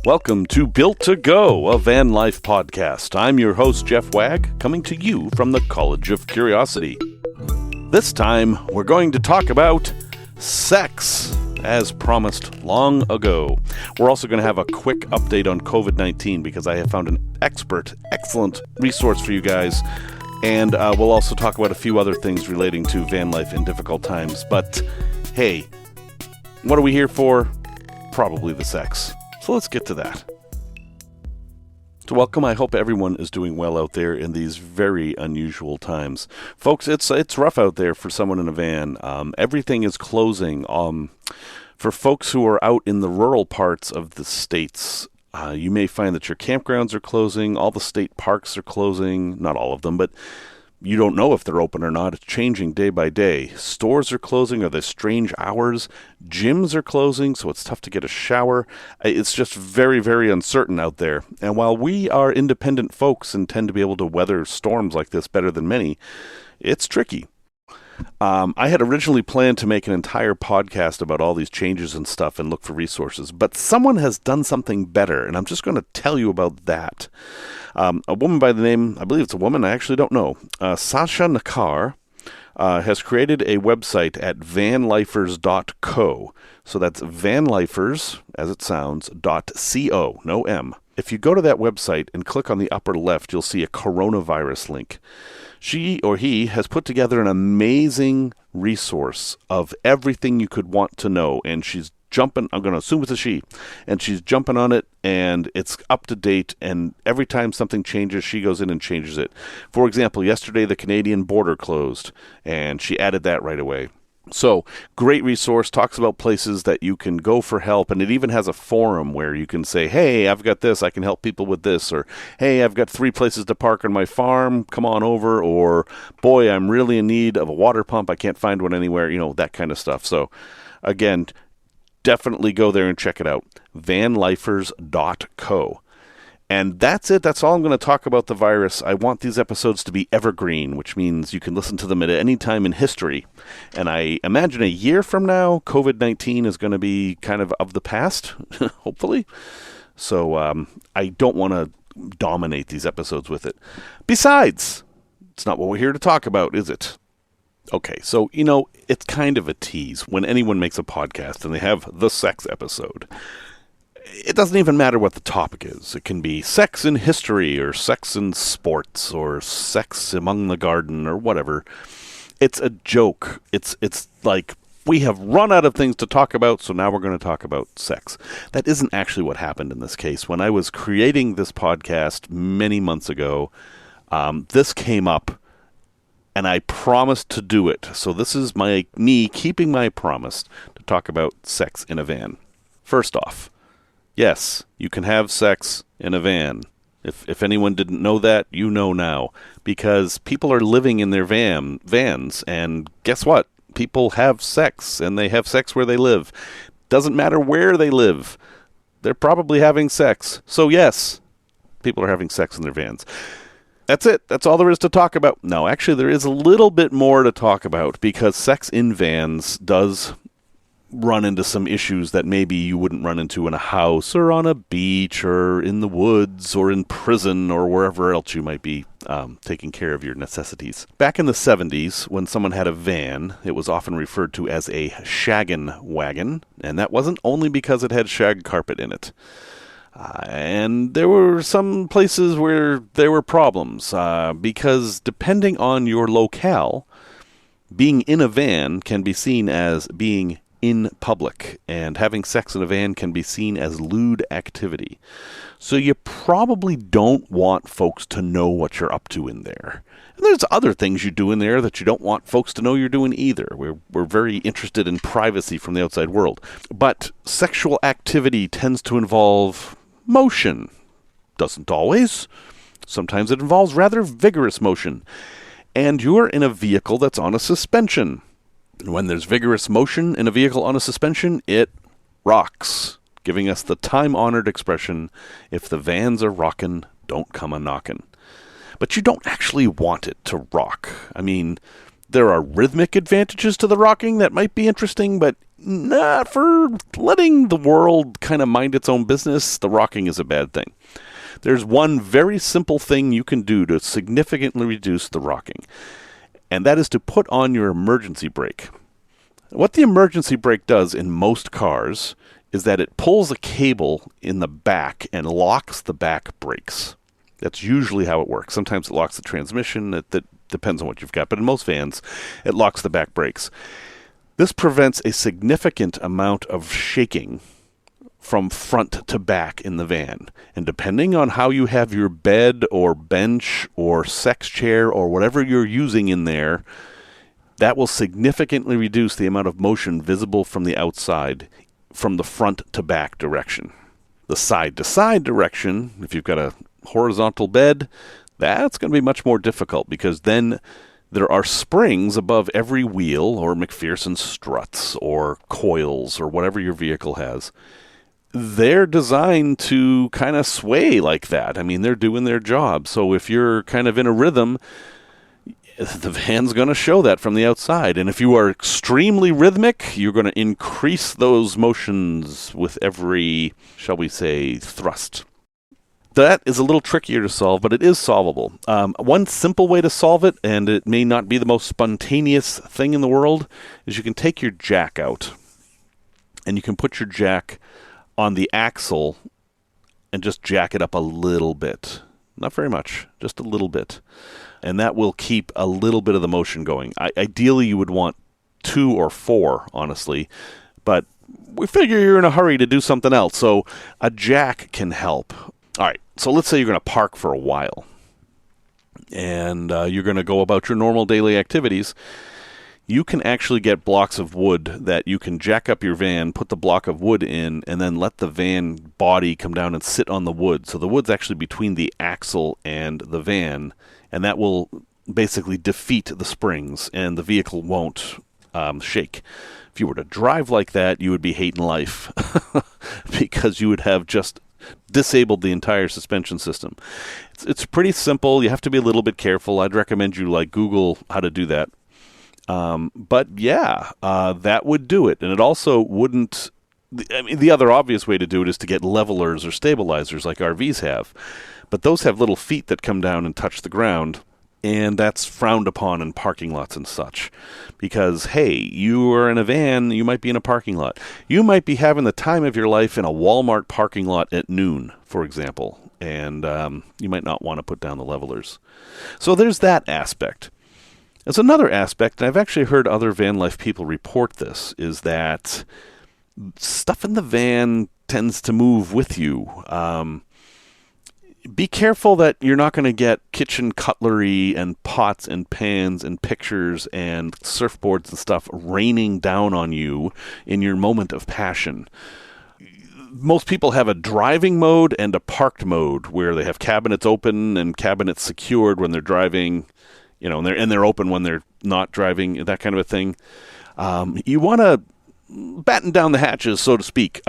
Welcome to Built to Go, a van life podcast. I'm your host, Jeff Wagg, coming to you from the College of Curiosity. This time, we're going to talk about sex, as promised long ago. We're also going to have a quick update on COVID-19 because I have found an excellent resource for you guys. And we'll also talk about a few other things relating to van life in difficult times. But hey, what are we here for? Probably the sex. So let's get to that. So welcome. I hope everyone is doing well out there in these very unusual times. Folks, it's rough out there for someone in a van. Everything is closing. For folks who are out in the rural parts of the states, you may find that your campgrounds are closing. All the state parks are closing. Not all of them, but you don't know if they're open or not. It's changing day by day. Stores are closing, or there's strange hours. Gyms are closing, so it's tough to get a shower. It's just very, very uncertain out there. And while we are independent folks and tend to be able to weather storms like this better than many, it's tricky. I had originally planned to make an entire podcast about all these changes and stuff and look for resources, but someone has done something better, and I'm just going to tell you about that. A woman by the name, I believe it's a woman, I actually don't know, Sacha has created a website at vanlifers.co. So that's vanlifers, as it sounds, .co, no M. If you go to that website and click on the upper left, you'll see a coronavirus link. She or he has put together an amazing resource of everything you could want to know, and she's jumping, I'm going to assume it's a she, and she's jumping on it, and it's up to date, and every time something changes, she goes in and changes it. For example, yesterday the Canadian border closed, and she added that right away. So, great resource, talks about places that you can go for help, and it even has a forum where you can say, hey, I've got this, I can help people with this, or hey, I've got 3 places to park on my farm, come on over, or boy, I'm really in need of a water pump, I can't find one anywhere, that kind of stuff. So, again, definitely go there and check it out, vanlifers.co. And that's it. That's all I'm going to talk about the virus. I want these episodes to be evergreen, which means you can listen to them at any time in history. And I imagine a year from now, COVID-19 is going to be kind of the past, hopefully. So I don't want to dominate these episodes with it. Besides, it's not what we're here to talk about, is it? Okay, so, it's kind of a tease when anyone makes a podcast and they have the sex episode. It doesn't even matter what the topic is. It can be sex in history or sex in sports or sex among the garden or whatever. It's a joke. It's like we have run out of things to talk about, so now we're going to talk about sex. That isn't actually what happened in this case. When I was creating this podcast many months ago, this came up, and I promised to do it. So this is me keeping my promise to talk about sex in a van. First off, yes, you can have sex in a van. If anyone didn't know that, you know now. Because people are living in their vans, and guess what? People have sex, and they have sex where they live. Doesn't matter where they live. They're probably having sex. So yes, people are having sex in their vans. That's it. That's all there is to talk about. No, actually, there is a little bit more to talk about, because sex in vans does run into some issues that maybe you wouldn't run into in a house or on a beach or in the woods or in prison or wherever else you might be taking care of your necessities. Back in the 70s, when someone had a van, it was often referred to as a shaggin' wagon, and that wasn't only because it had shag carpet in it. And there were some places where there were problems, because depending on your locale, being in a van can be seen as being in public, and having sex in a van can be seen as lewd activity. So you probably don't want folks to know what you're up to in there. And there's other things you do in there that you don't want folks to know you're doing either. We're very interested in privacy from the outside world. But sexual activity tends to involve motion. Doesn't always. Sometimes it involves rather vigorous motion. And you're in a vehicle that's on a suspension. And when there's vigorous motion in a vehicle on a suspension, it rocks, giving us the time-honored expression, if the vans are rockin', don't come a-knockin'. But you don't actually want it to rock. I mean, there are rhythmic advantages to the rocking that might be interesting, but Not for letting the world kind of mind its own business, the rocking is a bad thing. There's one very simple thing you can do to significantly reduce the rocking, and that is to put on your emergency brake. What the emergency brake does in most cars is that it pulls a cable in the back and locks the back brakes. That's usually how it works. Sometimes it locks the transmission. That depends on what you've got. But in most vans, it locks the back brakes. This prevents a significant amount of shaking from front to back in the van. And depending on how you have your bed or bench or sex chair or whatever you're using in there, that will significantly reduce the amount of motion visible from the outside from the front to back direction. The side to side direction, if you've got a horizontal bed, that's going to be much more difficult because then there are springs above every wheel or McPherson struts or coils or whatever your vehicle has. They're designed to kind of sway like that. I mean, they're doing their job. So if you're kind of in a rhythm, the van's going to show that from the outside. And if you are extremely rhythmic, you're going to increase those motions with every, shall we say, thrust. That is a little trickier to solve, but it is solvable. One simple way to solve it, and it may not be the most spontaneous thing in the world, is you can take your jack out, and you can put your jack on the axle and just jack it up a little bit. Not very much, just a little bit. And that will keep a little bit of the motion going. Ideally, you would want 2 or 4, honestly, but we figure you're in a hurry to do something else, so a jack can help. All right, so let's say you're going to park for a while, and you're going to go about your normal daily activities. You can actually get blocks of wood that you can jack up your van, put the block of wood in, and then let the van body come down and sit on the wood. So the wood's actually between the axle and the van, and that will basically defeat the springs, and the vehicle won't shake. If you were to drive like that, you would be hating life because you would have just disabled the entire suspension system. It's pretty simple. You have to be a little bit careful. I'd recommend you Google how to do that. But yeah, that would do it. And it also wouldn't, the other obvious way to do it is to get levelers or stabilizers like RVs have. But those have little feet that come down and touch the ground. And that's frowned upon in parking lots and such. Because, hey, you are in a van, you might be in a parking lot. You might be having the time of your life in a Walmart parking lot at noon, for example. And you might not want to put down the levelers. So there's that aspect. There's another aspect, and I've actually heard other van life people report this, is that stuff in the van tends to move with you. Be careful that you're not going to get kitchen cutlery and pots and pans and pictures and surfboards and stuff raining down on you in your moment of passion. Most people have a driving mode and a parked mode where they have cabinets open and cabinets secured when they're driving, and they're open when they're not driving, that kind of a thing. You want to batten down the hatches, so to speak.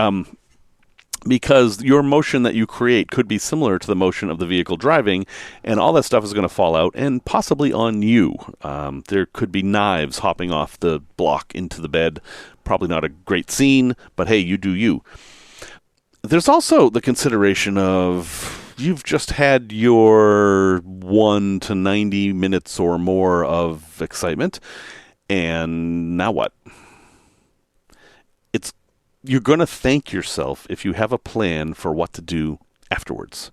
Because your motion that you create could be similar to the motion of the vehicle driving, and all that stuff is going to fall out, and possibly on you. There could be knives hopping off the block into the bed. Probably not a great scene, but hey, you do you. There's also the consideration of you've just had your 1 to 90 minutes or more of excitement, and now what? You're going to thank yourself if you have a plan for what to do afterwards.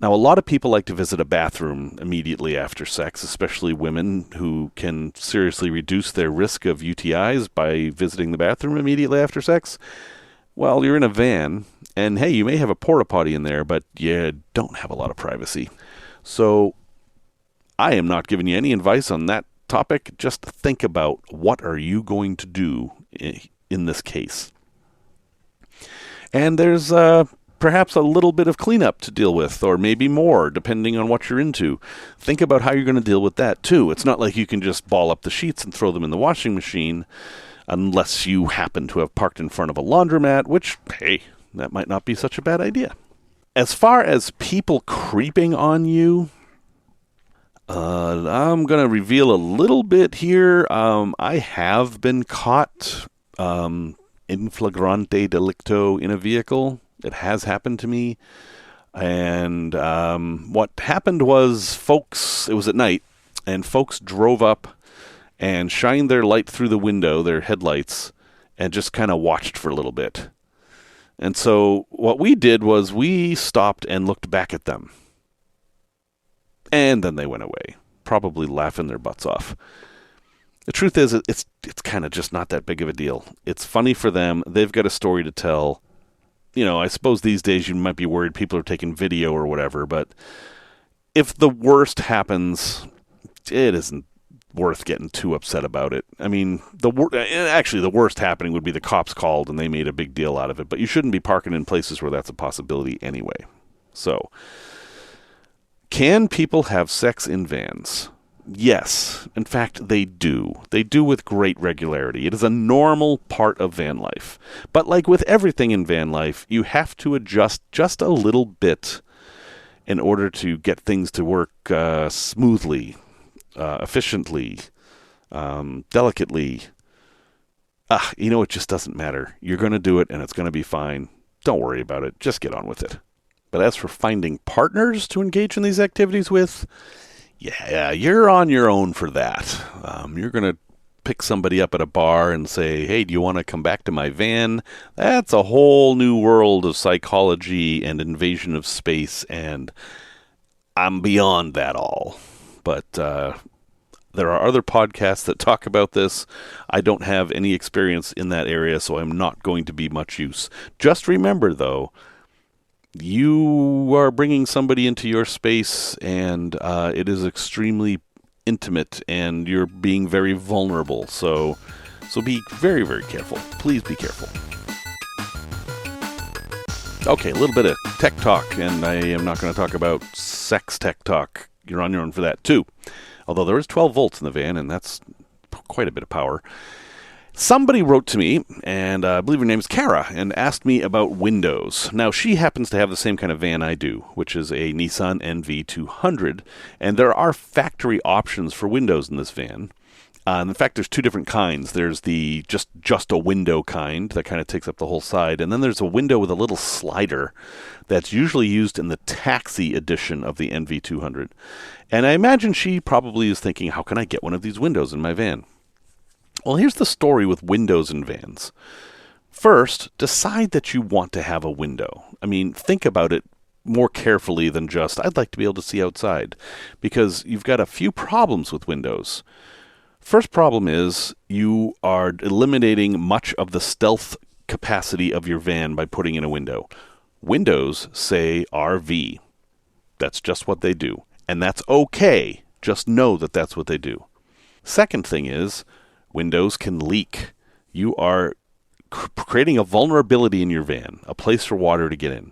Now, a lot of people like to visit a bathroom immediately after sex, especially women who can seriously reduce their risk of UTIs by visiting the bathroom immediately after sex. Well, you're in a van, and hey, you may have a porta potty in there, but you don't have a lot of privacy. So I am not giving you any advice on that topic. Just think about what are you going to do in this case. And there's perhaps a little bit of cleanup to deal with, or maybe more, depending on what you're into. Think about how you're going to deal with that, too. It's not like you can just ball up the sheets and throw them in the washing machine, unless you happen to have parked in front of a laundromat, which, hey, that might not be such a bad idea. As far as people creeping on you, I'm going to reveal a little bit here. I have been caught in flagrante delicto in a vehicle. It has happened to me. And what happened was it was at night, and folks drove up and shined their light through the window, their headlights, and just kind of watched for a little bit. And so what we did was we stopped and looked back at them. And then they went away, probably laughing their butts off. The truth is, it's kind of just not that big of a deal. It's funny for them. They've got a story to tell. I suppose these days you might be worried people are taking video or whatever, but if the worst happens, it isn't worth getting too upset about it. I mean, the worst happening would be the cops called and they made a big deal out of it, but you shouldn't be parking in places where that's a possibility anyway. So, can people have sex in vans? Yes. In fact, they do. They do with great regularity. It is a normal part of van life. But like with everything in van life, you have to adjust just a little bit in order to get things to work smoothly, efficiently, delicately. It just doesn't matter. You're going to do it and it's going to be fine. Don't worry about it. Just get on with it. But as for finding partners to engage in these activities with, yeah, you're on your own for that. You're going to pick somebody up at a bar and say, hey, do you want to come back to my van? That's a whole new world of psychology and invasion of space, and I'm beyond that all. But there are other podcasts that talk about this. I don't have any experience in that area, so I'm not going to be much use. Just remember, though, you are bringing somebody into your space, and it is extremely intimate, and you're being very vulnerable. So be very, very careful. Please be careful. Okay, a little bit of tech talk, and I am not going to talk about sex tech talk. You're on your own for that, too. Although there is 12 volts in the van, and that's quite a bit of power. Somebody wrote to me, and I believe her name is Kara, and asked me about windows. Now, she happens to have the same kind of van I do, which is a Nissan NV200, and there are factory options for windows in this van. In fact, there's two different kinds. There's the just a window kind that kind of takes up the whole side, and then there's a window with a little slider that's usually used in the taxi edition of the NV200. And I imagine she probably is thinking, how can I get one of these windows in my van? Well, here's the story with windows in vans. First, decide that you want to have a window. I mean, think about it more carefully than just, I'd like to be able to see outside, because you've got a few problems with windows. First problem is you are eliminating much of the stealth capacity of your van by putting in a window. Windows say RV. That's just what they do. And that's okay. Just know that that's what they do. Second thing is, windows can leak. You are creating a vulnerability in your van, a place for water to get in.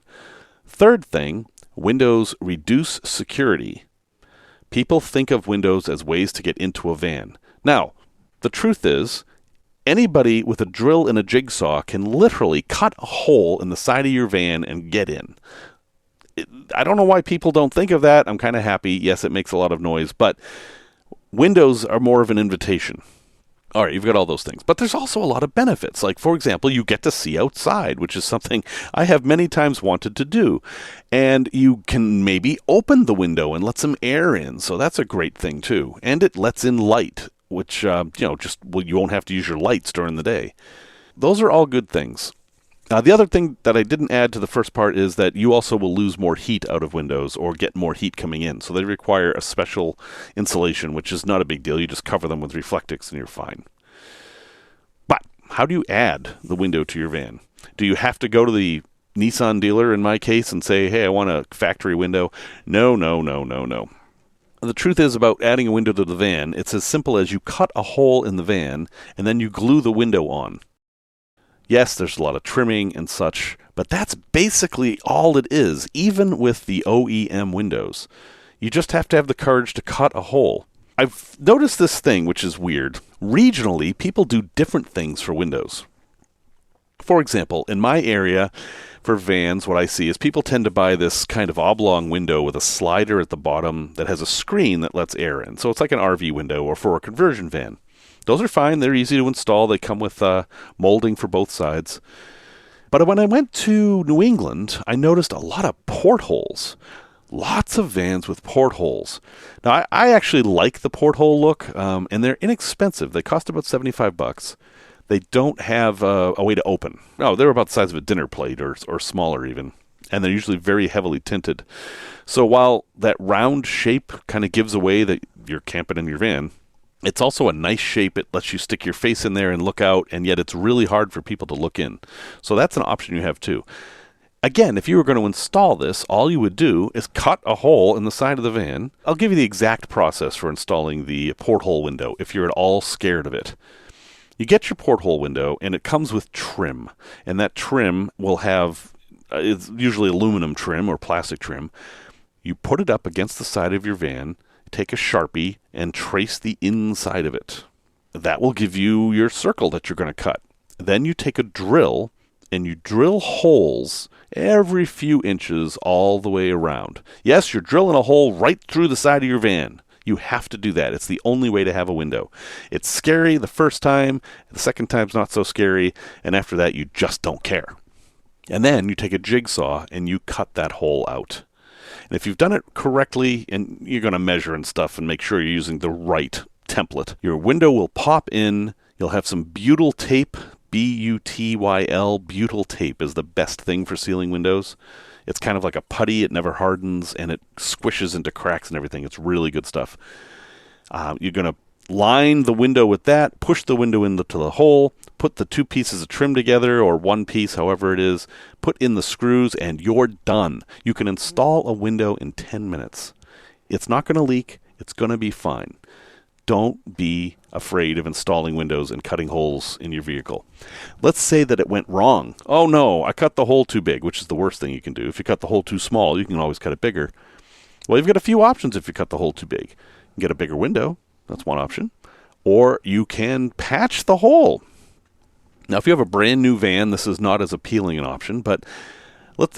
Third thing, windows reduce security. People think of windows as ways to get into a van. Now, the truth is, anybody with a drill and a jigsaw can literally cut a hole in the side of your van and get in. I don't know why people don't think of that. I'm kind of happy. Yes, it makes a lot of noise, but windows are more of an invitation. All right, you've got all those things. But there's also a lot of benefits. Like, for example, you get to see outside, which is something I have many times wanted to do. And you can maybe open the window and let some air in. So that's a great thing, too. And it lets in light, which, you won't have to use your lights during the day. Those are all good things. The other thing that I didn't add to the first part is that you also will lose more heat out of windows or get more heat coming in. So they require a special insulation, which is not a big deal. You just cover them with Reflectix and you're fine. But how do you add the window to your van? Do you have to go to the Nissan dealer, in my case, and say, hey, I want a factory window? No. The truth is, about adding a window to the van, it's as simple as you cut a hole in the van and then you glue the window on. Yes, there's a lot of trimming and such, but that's basically all it is, even with the OEM windows. You just have to have the courage to cut a hole. I've noticed this thing, which is weird. Regionally, people do different things for windows. For example, in my area, for vans, what I see is people tend to buy this kind of oblong window with a slider at the bottom that has a screen that lets air in. So it's like an RV window or for a conversion van. Those are fine. They're easy to install. They come with molding for both sides. But when I went to New England, I noticed a lot of portholes. Lots of vans with portholes. Now, I actually like the porthole look, and they're inexpensive. They cost about $75. They don't have a way to open. No, they're about the size of a dinner plate or smaller even. And they're usually very heavily tinted. So while that round shape kind of gives away that you're camping in your van, it's also a nice shape. It lets you stick your face in there and look out, and yet it's really hard for people to look in. So that's an option you have too. Again, if you were going to install this, all you would do is cut a hole in the side of the van. I'll give you the exact process for installing the porthole window if you're at all scared of it. You get your porthole window, and it comes with trim. And that trim will have, it's usually aluminum trim or plastic trim. You put it up against the side of your van, take a Sharpie, and trace the inside of it. That will give you your circle that you're going to cut. Then you take a drill, and you drill holes every few inches all the way around. Yes, you're drilling a hole right through the side of your van. You have to do that. It's the only way to have a window. It's scary the first time, the second time's not so scary, and after that you just don't care. And then you take a jigsaw and you cut that hole out. And if you've done it correctly, and you're going to measure and stuff and make sure you're using the right template, your window will pop in. You'll have some butyl tape. B-U-T-Y-L, butyl tape is the best thing for sealing windows. It's kind of like a putty. It never hardens, and it squishes into cracks and everything. It's really good stuff. You're going to line the window with that, push the window into the hole, put the two pieces of trim together, or one piece, however it is, put in the screws, and you're done. You can install a window in 10 minutes. It's not going to leak. It's going to be fine. Don't be afraid of installing windows and cutting holes in your vehicle. Let's say that it went wrong. Oh no, I cut the hole too big, which is the worst thing you can do. If you cut the hole too small, you can always cut it bigger. Well, you've got a few options if you cut the hole too big. You can get a bigger window. That's one option. Or you can patch the hole. Now, if you have a brand new van, this is not as appealing an option, but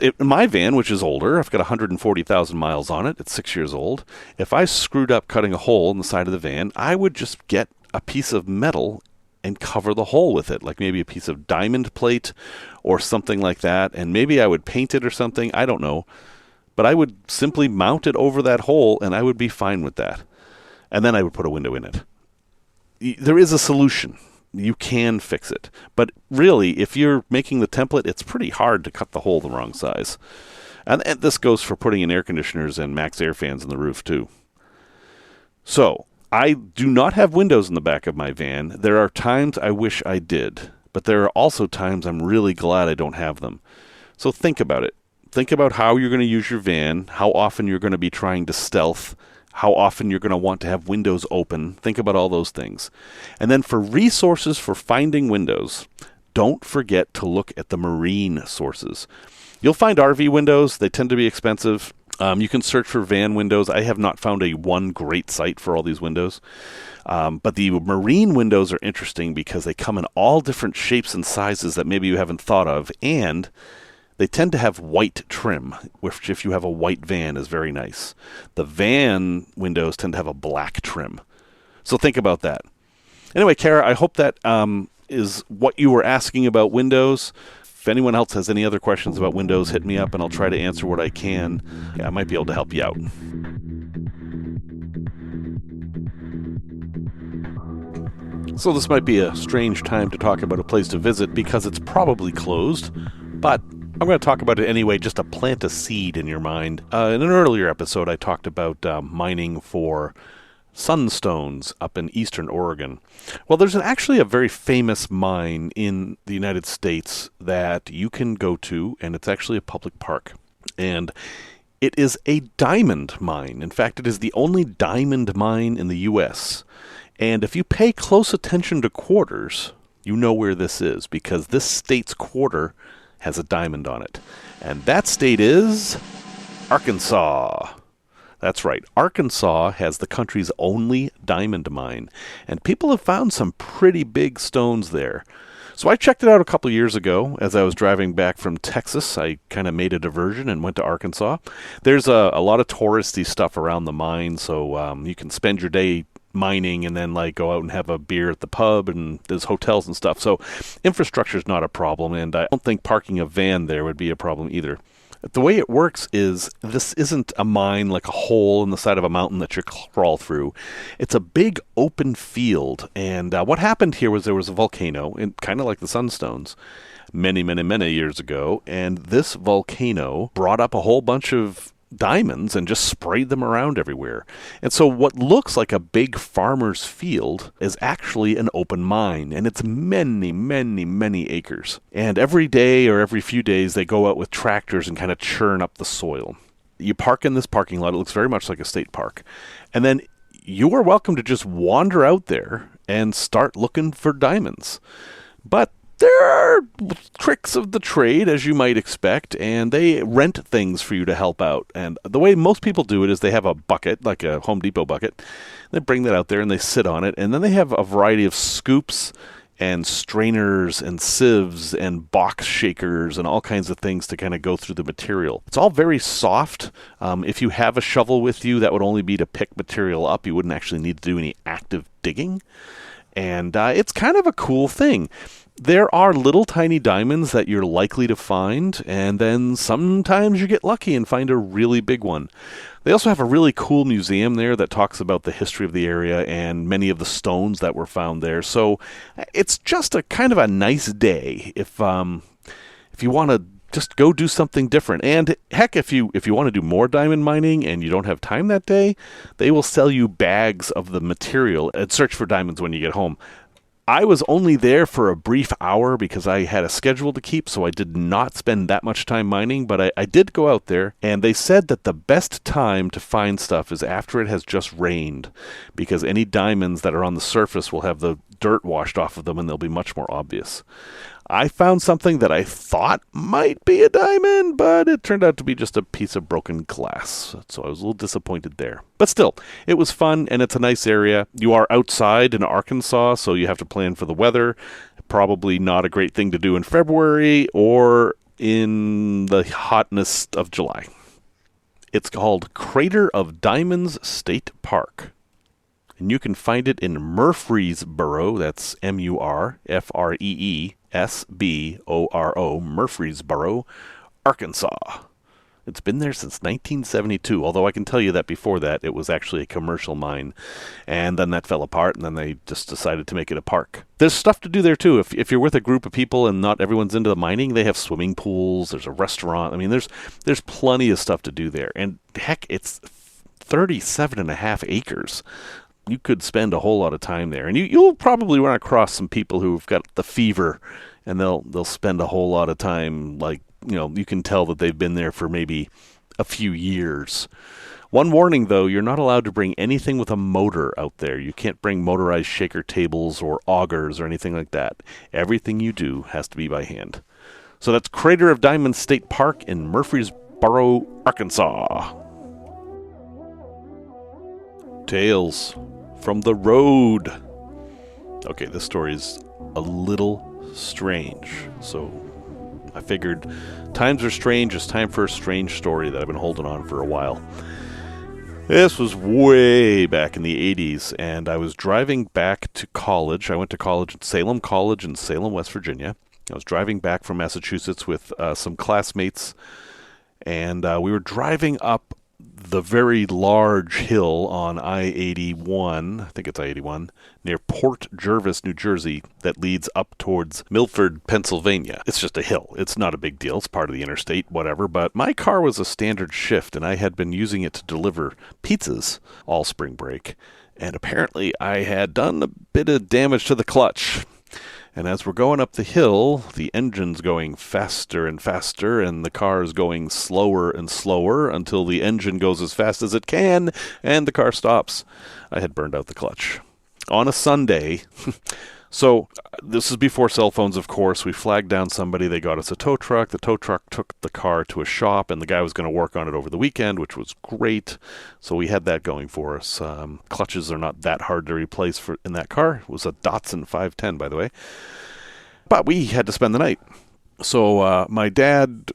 in my van, which is older, I've got 140,000 miles on it. It's 6 years old. If I screwed up cutting a hole in the side of the van, I would just get a piece of metal and cover the hole with it, like maybe a piece of diamond plate or something like that, and maybe I would paint it or something. I don't know. But I would simply mount it over that hole, and I would be fine with that. And then I would put a window in it. There is a solution. You can fix it. But really, if you're making the template, it's pretty hard to cut the hole the wrong size. And this goes for putting in air conditioners and max air fans in the roof, too. So, I do not have windows in the back of my van. There are times I wish I did. But there are also times I'm really glad I don't have them. So think about it. Think about how you're going to use your van, how often you're going to be trying to stealth, how often you're going to want to have windows open. Think about all those things. And then for resources for finding windows, don't forget to look at the marine sources. You'll find RV windows. They tend to be expensive. You can search for van windows. I have not found one great site for all these windows. But the marine windows are interesting because they come in all different shapes and sizes that maybe you haven't thought of. And they tend to have white trim, which if you have a white van is very nice. The van windows tend to have a black trim. So think about that. Anyway, Kara, I hope that is what you were asking about windows. If anyone else has any other questions about windows, hit me up and I'll try to answer what I can. Yeah, I might be able to help you out. So this might be a strange time to talk about a place to visit because it's probably closed, but I'm going to talk about it anyway, just to plant a seed in your mind. In an earlier episode, I talked about mining for sunstones up in eastern Oregon. Well, there's actually a very famous mine in the United States that you can go to, and it's actually a public park. And it is a diamond mine. In fact, it is the only diamond mine in the U.S. And if you pay close attention to quarters, you know where this is, because this state's quarter has a diamond on it. And that state is Arkansas. That's right. Arkansas has the country's only diamond mine. And people have found some pretty big stones there. So I checked it out a couple years ago as I was driving back from Texas. I kind of made a diversion and went to Arkansas. There's a lot of touristy stuff around the mine, so you can spend your day mining and then like go out and have a beer at the pub, and there's hotels and stuff. So infrastructure is not a problem, and I don't think parking a van there would be a problem either. The way it works is this isn't a mine like a hole in the side of a mountain that you crawl through. It's a big open field, and what happened here was there was a volcano, kind of like the Sunstones, many, many, many years ago, and this volcano brought up a whole bunch of diamonds and just sprayed them around everywhere. And so what looks like a big farmer's field is actually an open mine, and it's many, many, many acres. And every day or every few days they go out with tractors and kind of churn up the soil. You park in this parking lot. It looks very much like a state park. And then you are welcome to just wander out there and start looking for diamonds. But there are tricks of the trade, as you might expect, and they rent things for you to help out. And the way most people do it is they have a bucket, like a Home Depot bucket. They bring that out there and they sit on it, and then they have a variety of scoops and strainers and sieves and box shakers and all kinds of things to kind of go through the material. It's all very soft. If you have a shovel with you, that would only be to pick material up. You wouldn't actually need to do any active digging. And it's kind of a cool thing. There are little tiny diamonds that you're likely to find, and then sometimes you get lucky and find a really big one. They also have a really cool museum there that talks about the history of the area and many of the stones that were found there. So it's just a kind of a nice day if you want to just go do something different. And heck, if you want to do more diamond mining and you don't have time that day, they will sell you bags of the material and search for diamonds when you get home. I was only there for a brief hour because I had a schedule to keep, so I did not spend that much time mining, but I did go out there, and they said that the best time to find stuff is after it has just rained, because any diamonds that are on the surface will have the dirt washed off of them, and they'll be much more obvious. I found something that I thought might be a diamond, but it turned out to be just a piece of broken glass. So I was a little disappointed there. But still, it was fun, and it's a nice area. You are outside in Arkansas, so you have to plan for the weather. Probably not a great thing to do in February or in the hotness of July. It's called Crater of Diamonds State Park. And you can find it in Murfreesboro. That's Murfreesboro, Murfreesboro, Arkansas. It's been there since 1972, although I can tell you that before that it was actually a commercial mine. And then that fell apart, and then they just decided to make it a park. There's stuff to do there, too. If you're with a group of people and not everyone's into the mining, they have swimming pools, there's a restaurant. I mean, there's plenty of stuff to do there. And heck, it's 37.5 acres. You could spend a whole lot of time there. And you'll probably run across some people who've got the fever, and they'll spend a whole lot of time, like, you can tell that they've been there for maybe a few years. One warning, though, you're not allowed to bring anything with a motor out there. You can't bring motorized shaker tables or augers or anything like that. Everything you do has to be by hand. So that's Crater of Diamonds State Park in Murfreesboro, Arkansas. Tales from the road. Okay, this story is a little strange, so I figured times are strange. It's time for a strange story that I've been holding on for a while. This was way back in the 80s, and I was driving back to college. I went to college at Salem College in Salem, West Virginia. I was driving back from Massachusetts with some classmates, and we were driving up the very large hill on I-81, I think it's I-81, near Port Jervis, New Jersey, that leads up towards Milford, Pennsylvania. It's just a hill. It's not a big deal. It's part of the interstate, whatever. But my car was a standard shift, and I had been using it to deliver pizzas all spring break. And apparently I had done a bit of damage to the clutch. And as we're going up the hill, the engine's going faster and faster, and the car is going slower and slower until the engine goes as fast as it can, and the car stops. I had burned out the clutch. On a Sunday, so this is before cell phones, of course, we flagged down somebody. They got us a tow truck. The tow truck took the car to a shop, and the guy was going to work on it over the weekend, which was great. So we had that going for us. Clutches are not that hard to replace in that car. It was a Datsun 510, by the way. But we had to spend the night. So my dad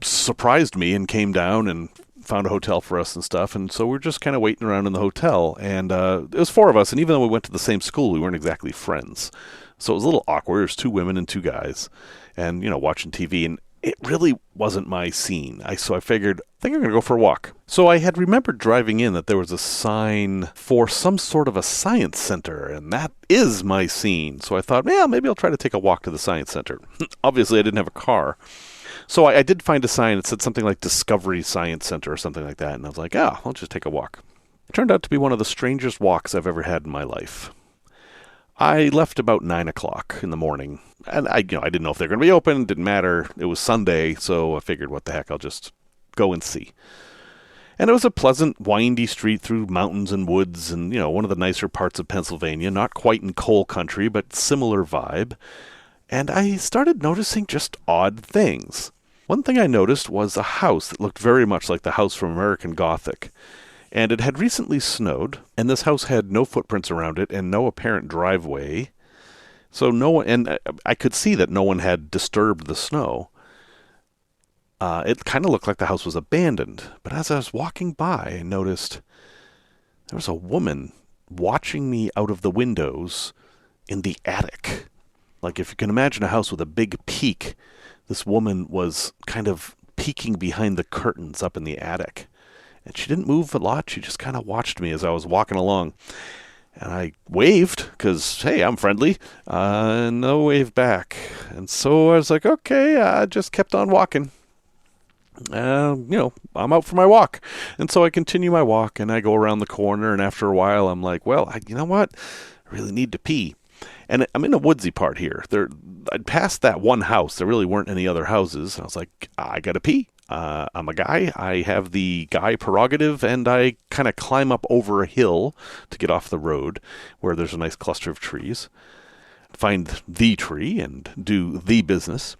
surprised me and came down and found a hotel for us and stuff. And so we're just kind of waiting around in the hotel. And it was four of us. And even though we went to the same school, we weren't exactly friends. So it was a little awkward. There's two women and two guys and, watching TV. And it really wasn't my scene. So I figured, I think I'm going to go for a walk. So I had remembered driving in that there was a sign for some sort of a science center, and that is my scene. So I thought, maybe I'll try to take a walk to the science center. Obviously, I didn't have a car. So I did find a sign that said something like Discovery Science Center or something like that, and I was like, I'll just take a walk. It turned out to be one of the strangest walks I've ever had in my life. I left about 9 o'clock in the morning, and I didn't know if they were going to be open. Didn't matter. It was Sunday, so I figured, what the heck, I'll just go and see. And it was a pleasant, windy street through mountains and woods, and one of the nicer parts of Pennsylvania. Not quite in coal country, but similar vibe. And I started noticing just odd things. One thing I noticed was a house that looked very much like the house from American Gothic. And it had recently snowed, and this house had no footprints around it and no apparent driveway. So no one, and I could see that no one had disturbed the snow. It kind of looked like the house was abandoned. But as I was walking by, I noticed there was a woman watching me out of the windows in the attic. Like, if you can imagine a house with a big peak, this woman was kind of peeking behind the curtains up in the attic. And she didn't move a lot. She just kind of watched me as I was walking along. And I waved because, hey, I'm friendly. No wave back. And so I was like, okay, I just kept on walking. I'm out for my walk. And so I continue my walk, and I go around the corner. And after a while, I'm like, well, you know what? I really need to pee. And I'm in a woodsy part here. I'd passed that one house. There really weren't any other houses. And I was like, I got to pee. I'm a guy. I have the guy prerogative, and I kind of climb up over a hill to get off the road where there's a nice cluster of trees, find the tree and do the business.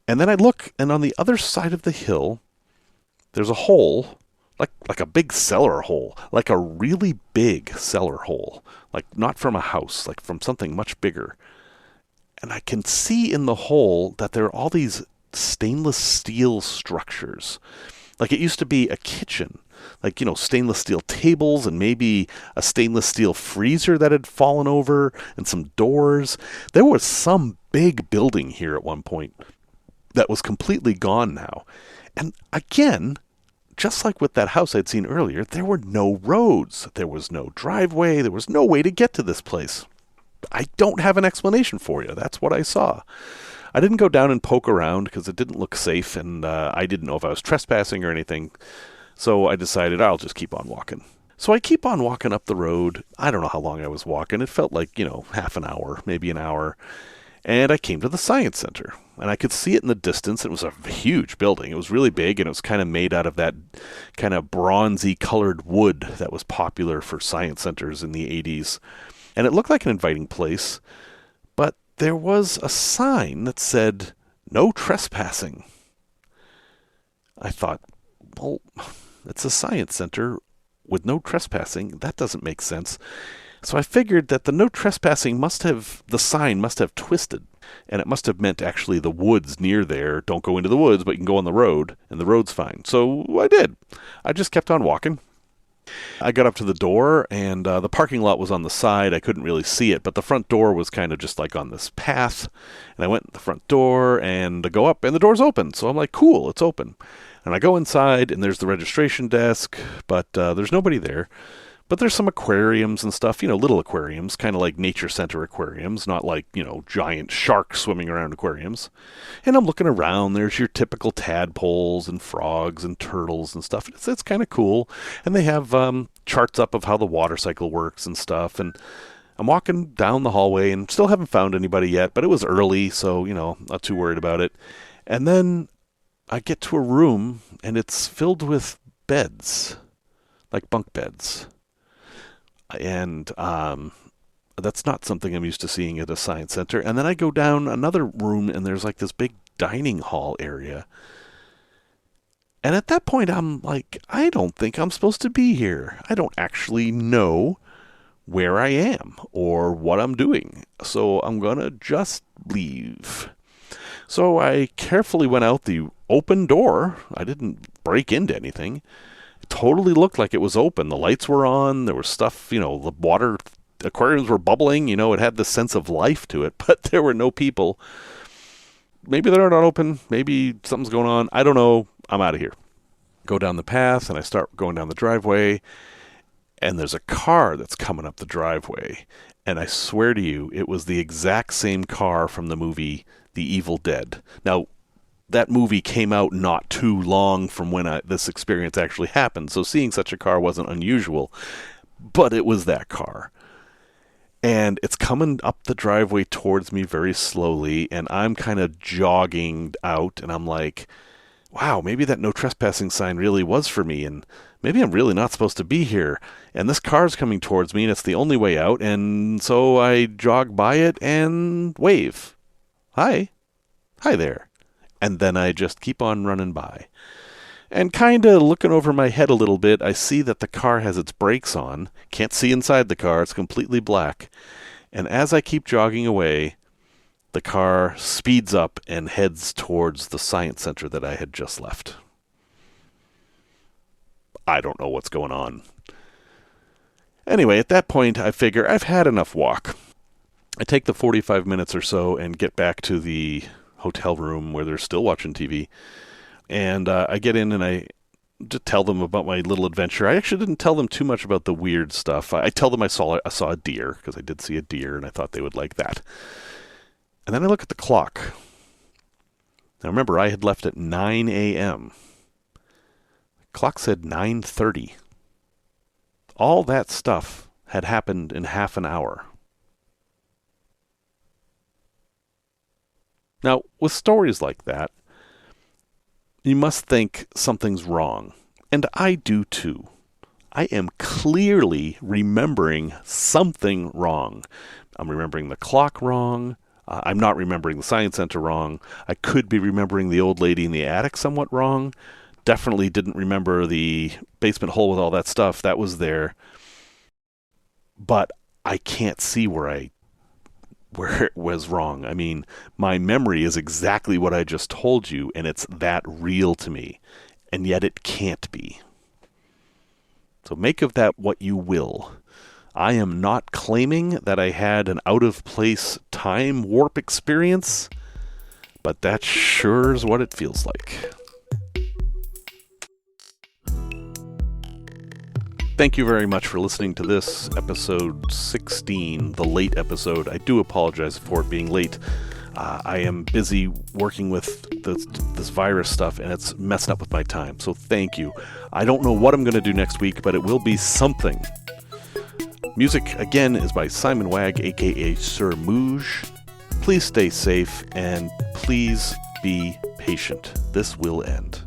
And then I look, and on the other side of the hill, there's a hole, like a big cellar hole, like a really big cellar hole, like not from a house, like from something much bigger. And I can see in the hole that there are all these stainless steel structures. Like, it used to be a kitchen, like, stainless steel tables and maybe a stainless steel freezer that had fallen over and some doors. There was some big building here at one point that was completely gone now. And again, just like with that house I'd seen earlier, there were no roads. There was no driveway. There was no way to get to this place. I don't have an explanation for you. That's what I saw. I didn't go down and poke around because it didn't look safe, and I didn't know if I was trespassing or anything. So I decided I'll just keep on walking. So I keep on walking up the road. I don't know how long I was walking. It felt like, half an hour, maybe an hour. And I came to the Science Center, and I could see it in the distance. It was a huge building. It was really big, and it was kind of made out of that kind of bronzy colored wood that was popular for science centers in the 80s. And it looked like an inviting place, but there was a sign that said, "No trespassing." I thought, well, it's a science center with no trespassing. That doesn't make sense. So I figured that the no trespassing the sign must have twisted, and it must have meant actually the woods near there. Don't go into the woods, but you can go on the road, and the road's fine. So I did. I just kept on walking. I got up to the door, and the parking lot was on the side. I couldn't really see it, but the front door was kind of just like on this path. And I went to the front door, and I go up, and the door's open. So I'm like, cool, it's open. And I go inside, and there's the registration desk, but there's nobody there. But there's some aquariums and stuff, little aquariums, kind of like nature center aquariums, not like, giant sharks swimming around aquariums. And I'm looking around, there's your typical tadpoles and frogs and turtles and stuff. It's kind of cool. And they have charts up of how the water cycle works and stuff. And I'm walking down the hallway and still haven't found anybody yet, but it was early, so, not too worried about it. And then I get to a room, and it's filled with beds, like bunk beds. And that's not something I'm used to seeing at a science center. And then I go down another room, and there's like this big dining hall area. And at that point, I'm like, I don't think I'm supposed to be here. I don't actually know where I am or what I'm doing. So I'm going to just leave. So I carefully went out the open door. I didn't break into anything. It totally looked like it was open. The lights were on. There was stuff, the water aquariums were bubbling. It had this sense of life to it, but there were no people. Maybe they're not open. Maybe something's going on. I don't know. I'm out of here. Go down the path, and I start going down the driveway, and there's a car that's coming up the driveway. And I swear to you, it was the exact same car from the movie The Evil Dead. Now, that movie came out not too long from when this experience actually happened, so seeing such a car wasn't unusual. But it was that car. And it's coming up the driveway towards me very slowly, and I'm kind of jogging out, and I'm like, wow, maybe that no trespassing sign really was for me, and maybe I'm really not supposed to be here. And this car's coming towards me, and it's the only way out, and so I jog by it and wave. Hi. Hi there. And then I just keep on running by. And kind of looking over my head a little bit, I see that the car has its brakes on. Can't see inside the car. It's completely black. And as I keep jogging away, the car speeds up and heads towards the science center that I had just left. I don't know what's going on. Anyway, at that point, I figure I've had enough walk. I take the 45 minutes or so and get back to the hotel room where they're still watching TV. And I get in and I just tell them about my little adventure. I actually didn't tell them too much about the weird stuff. I tell them I saw a deer, because I did see a deer, and I thought they would like that. And then I look at the clock. Now remember, I had left at 9 a.m. The clock said 9:30. All that stuff had happened in half an hour. Now, with stories like that, you must think something's wrong. And I do too. I am clearly remembering something wrong. I'm remembering the clock wrong. I'm not remembering the science center wrong. I could be remembering the old lady in the attic somewhat wrong. Definitely didn't remember the basement hole with all that stuff. That was there. But I can't see where it was wrong. I mean, my memory is exactly what I just told you, and it's that real to me. And yet it can't be. So make of that what you will. I am not claiming that I had an out-of-place time warp experience, but that sure is what it feels like. Thank you very much for listening to this episode 16, the late episode. I do apologize for it being late. I am busy working with this virus stuff, and it's messing up with my time. So thank you. I don't know what I'm going to do next week, but it will be something. Music, again, is by Simon Wagg, a.k.a. Sir Mouge. Please stay safe, and please be patient. This will end.